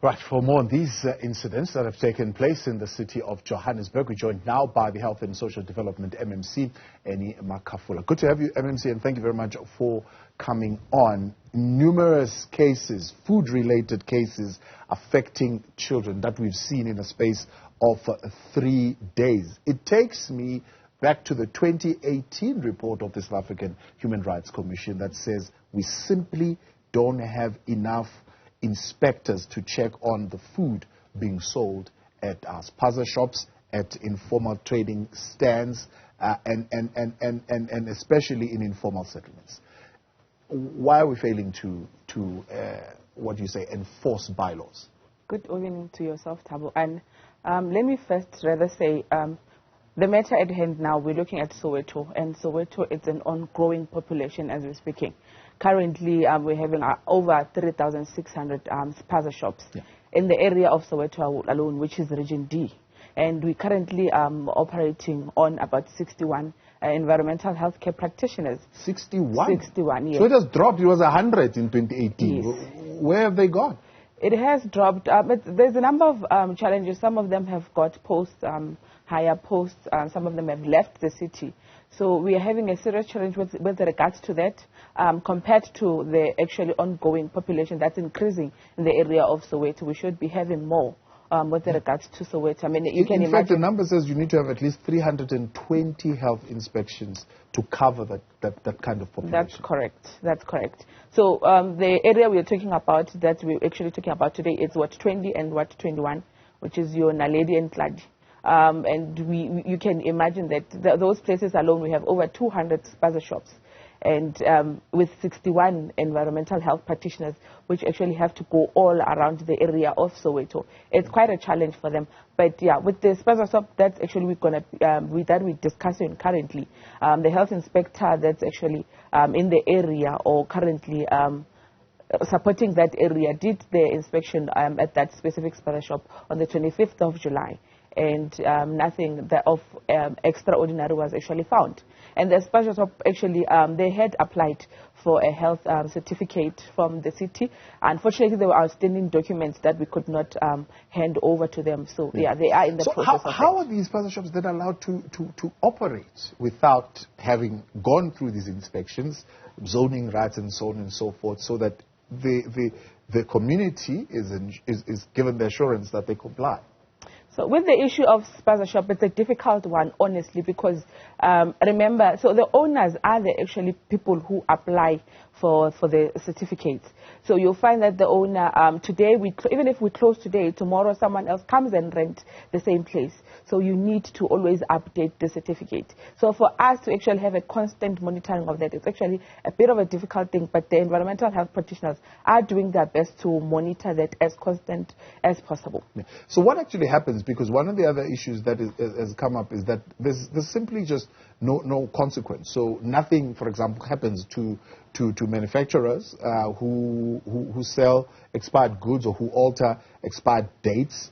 Right, for more on these incidents that have taken place in the city of Johannesburg, we're joined now by the Health and Social Development MMC, Ennie Makhafola. Good to have you, MMC, and thank you very much for coming on. Numerous cases, food-related cases, affecting children that we've seen in a space of 3 days. It takes me back to the 2018 report of the South African Human Rights Commission that says we simply don't have enough inspectors to check on the food being sold at spaza shops, at informal trading stands, and especially in informal settlements. Why are we failing to what do you say, enforce bylaws? Good evening to yourself, Thabo. And let me first rather say the matter at hand now, we're looking at Soweto, and Soweto is an ongoing population as we're speaking. Currently, we're having over 3,600 spaza shops in the area of Soweto alone, which is Region D. And we're currently operating on about 61 environmental health care practitioners. 61? 61, yes. So it has dropped. It was 100 in 2018. Yes. Where have they gone? It has dropped, but there's a number of challenges. Some of them have got posts, higher posts, some of them have left the city. So we are having a serious challenge with regards to that, compared to the actually ongoing population that's increasing in the area of Soweto. We should be having more with regards to Soweto. I mean, you can imagine. In fact, the number says you need to have at least 320 health inspections to cover that kind of population. That's correct. That's correct. So the area we're talking about, that we're actually talking about today, is Ward 20 and Ward 21, which is your Naledi and Tladi. And you can imagine that those places alone, we have over 200 spaza shops, and with 61 environmental health practitioners, which actually have to go all around the area of Soweto. It's quite a challenge for them. But yeah, with the spaza shop, that's actually we're discussing currently. The health inspector that's actually in the area or currently supporting that area did the inspection at that specific spaza shop on the 25th of July. And nothing of extraordinary was actually found. And the spaza shop actually, they had applied for a health certificate from the city. Unfortunately, there were outstanding documents that we could not hand over to them. So yeah, they are in the process of how are these spaza shops then allowed to operate without having gone through these inspections, zoning rights and so on and so forth, so that the community is given the assurance that they comply? So with the issue of spaza shop, it's a difficult one, honestly, because remember, so the owners are the actually people who apply for the certificates. So you'll find that the owner, today, even if we close today, tomorrow someone else comes and rent the same place. So you need to always update the certificate. So for us to actually have a constant monitoring of that, it's actually a bit of a difficult thing, but the environmental health practitioners are doing their best to monitor that as constant as possible. Yeah. So what actually happens, because one of the other issues that has come up is that there's simply just no consequence. So nothing, for example, happens to manufacturers who sell expired goods or who alter expired dates.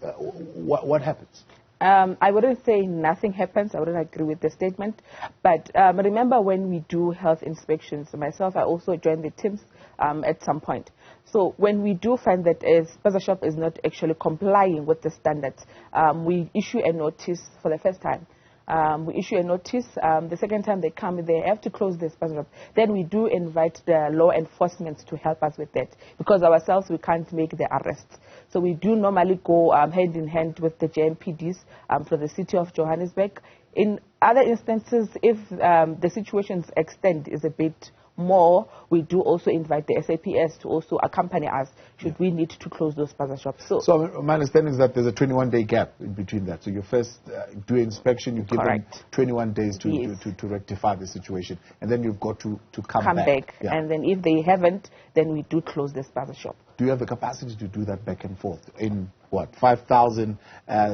What happens? I wouldn't say nothing happens. I wouldn't agree with the statement. But remember, when we do health inspections, myself, I also joined the teams at some point. So when we do find that a spaza shop is not actually complying with the standards, we issue a notice for the first time. We issue a notice. The second time they come, they have to close the spaza shop. Then we do invite the law enforcement to help us with that, because ourselves we can't make the arrests. So we do normally go hand in hand with the JMPDs for the city of Johannesburg. In other instances, if the situations extend is a bit more, we do also invite the SAPS to also accompany us should we need to close those spaza shops. So my understanding is that there's a 21-day gap in between that. So you first do an inspection, you give them 21 days to rectify the situation, and then you've got to come back. Yeah. And then if they haven't, then we do close the spaza shop. Do you have the capacity to do that back and forth in what, 5,000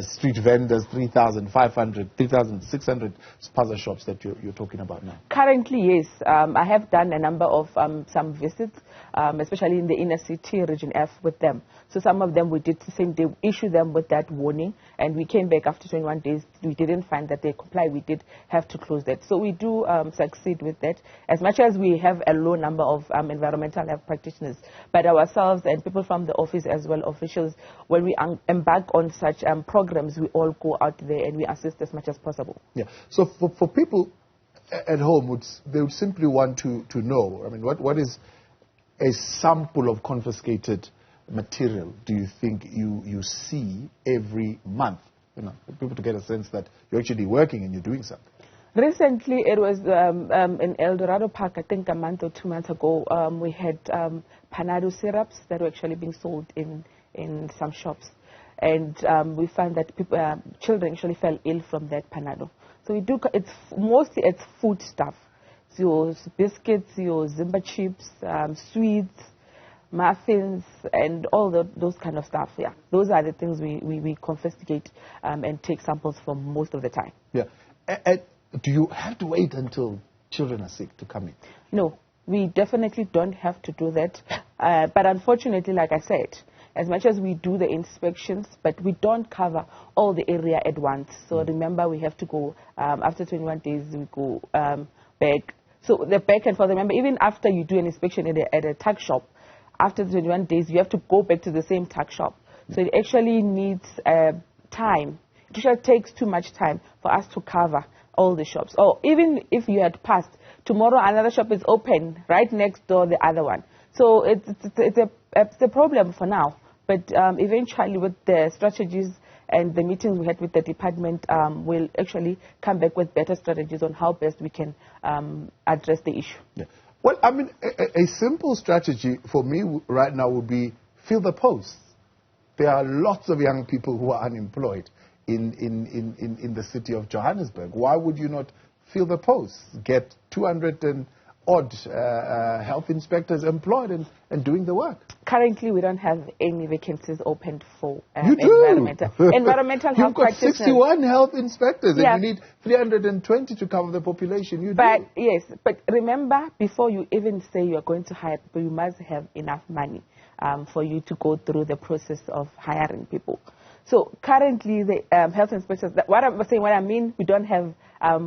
street vendors, 3,500, 3,600 spaza shops that you're talking about now? Currently, yes. I have done a number of some visits, especially in the inner city, Region F, with them. So some of them we did the same day, issue them with that warning, and we came back after 21 days. We didn't find that they comply. We did have to close that. So we do succeed with that. As much as we have a low number of environmental health practitioners, but ourselves and people from the office as well, officials, when we embark on such programs, we all go out there and we assist as much as possible. Yeah. So for people at home, they would simply want to know, I mean, what is a sample of confiscated material do you think you see every month? You know, for people to get a sense that you're actually working and you're doing something. Recently, it was in El Dorado Park, I think a month or 2 months ago, we had Panado syrups that were actually being sold in some shops. And we found that children actually fell ill from that Panado. So we do, mostly it's food stuff. So your biscuits, your Zimba chips, sweets, muffins, and all those kind of stuff. Yeah, those are the things we confiscate and take samples from most of the time. Yeah. And do you have to wait until children are sick to come in? No, we definitely don't have to do that. But unfortunately, like I said, as much as we do the inspections, but we don't cover all the area at once. So remember, we have to go, after 21 days, we go back. So the back and forth, remember, even after you do an inspection at a tuck shop, after 21 days, you have to go back to the same tuck shop. So it actually needs time. It actually takes too much time for us to cover all the shops. Or even if you had passed, tomorrow another shop is open, right next door the other one. So it's a problem for now. But eventually with the strategies and the meetings we had with the department, we'll actually come back with better strategies on how best we can address the issue. Yeah. Well, I mean, a simple strategy for me right now would be fill the posts. There are lots of young people who are unemployed in the city of Johannesburg. Why would you not fill the posts? Get 200 and odd health inspectors employed and doing the work. Currently, we don't have any vacancies opened for environmental health You've got practitioners. 61 health inspectors, Yeah. and you need 320 to cover the population. Yes, but remember, before you even say you're going to hire people, you must have enough money for you to go through the process of hiring people. So currently, the health inspectors, what I mean, we don't have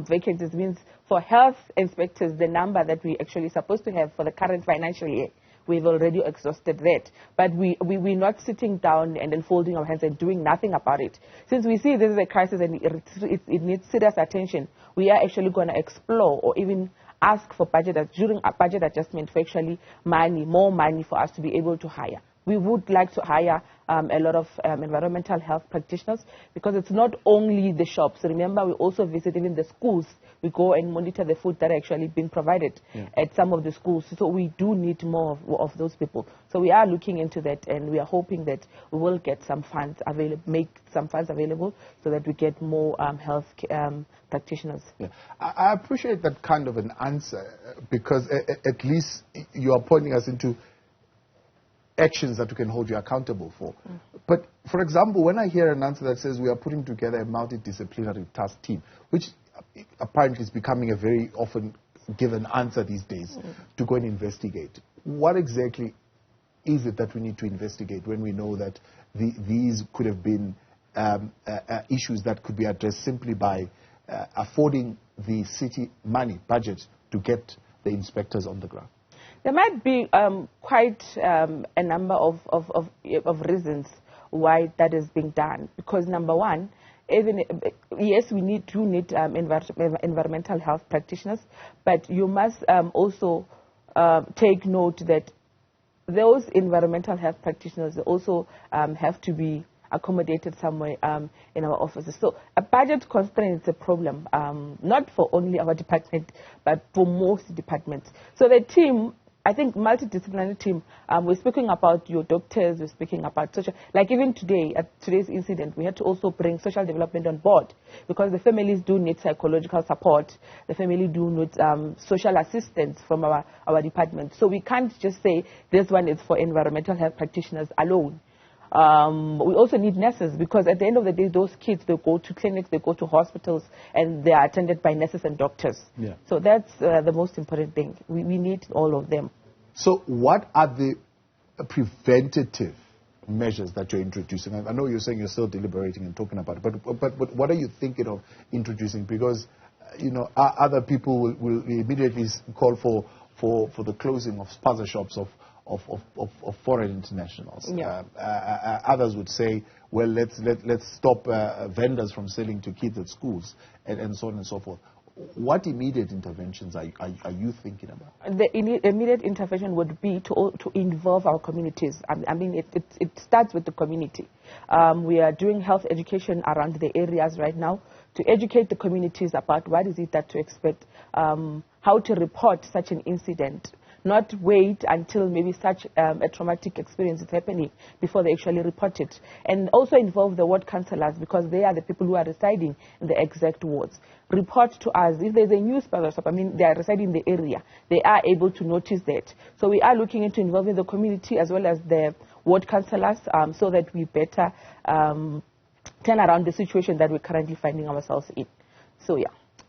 vacancies means for health inspectors, the number that we actually supposed to have for the current financial year, we've already exhausted that. But we're not sitting down and then folding our hands and doing nothing about it. Since we see this is a crisis and it needs serious attention, we are actually going to explore or even ask for during a budget adjustment for actually more money for us to be able to hire. We would like to hire a lot of environmental health practitioners because it's not only the shops. Remember, we also visit even the schools. We go and monitor the food that are actually being provided at some of the schools. So we do need more of those people. So we are looking into that, and we are hoping that we will get some funds available, make some funds available so that we get more health practitioners. Yeah. I appreciate that kind of an answer because at least you are pointing us into actions that we can hold you accountable for. But, for example, when I hear an answer that says we are putting together a multidisciplinary task team, which apparently is becoming a very often given answer these days, to go and investigate, what exactly is it that we need to investigate when we know that these could have been issues that could be addressed simply by affording the city money, budget, to get the inspectors on the ground? There might be quite a number of reasons why that is being done. Because number one, yes, we do need environmental health practitioners, but you must also take note that those environmental health practitioners also have to be accommodated somewhere in our offices. So a budget constraint is a problem, not for only our department, but for most departments. So the team, I think multidisciplinary team, we're speaking about your doctors, we're speaking about social, like even today, at today's incident, we had to also bring social development on board because the families do need psychological support, the family do need social assistance from our department. So we can't just say this one is for environmental health practitioners alone. We also need nurses, because at the end of the day, those kids, they go to clinics, they go to hospitals, and they are attended by nurses and doctors. Yeah. So that's the most important thing. We need all of them. So what are the preventative measures that you're introducing? I know you're saying you're still deliberating and talking about it, but what are you thinking of introducing? Because, other people will immediately call for the closing of spaza shops of foreign internationals. Yeah. Others would say, well, let's stop vendors from selling to kids at schools, and so on and so forth. What immediate interventions are you thinking about? The immediate intervention would be to involve our communities. I mean, it starts with the community. We are doing health education around the areas right now to educate the communities about what is it that to expect, how to report such an incident. Not wait until maybe such a traumatic experience is happening before they actually report it. And also involve the ward councillors, because they are the people who are residing in the exact wards. Report to us. If there's a new spaza shop, I mean, they are residing in the area, they are able to notice that. So we are looking into involving the community as well as the ward councillors, so that we better turn around the situation that we're currently finding ourselves in. So, yeah.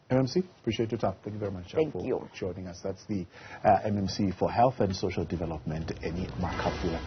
MMC, appreciate your time. Thank you very much for joining us. That's the MMC for Health and Social Development, Ennie Makhafola.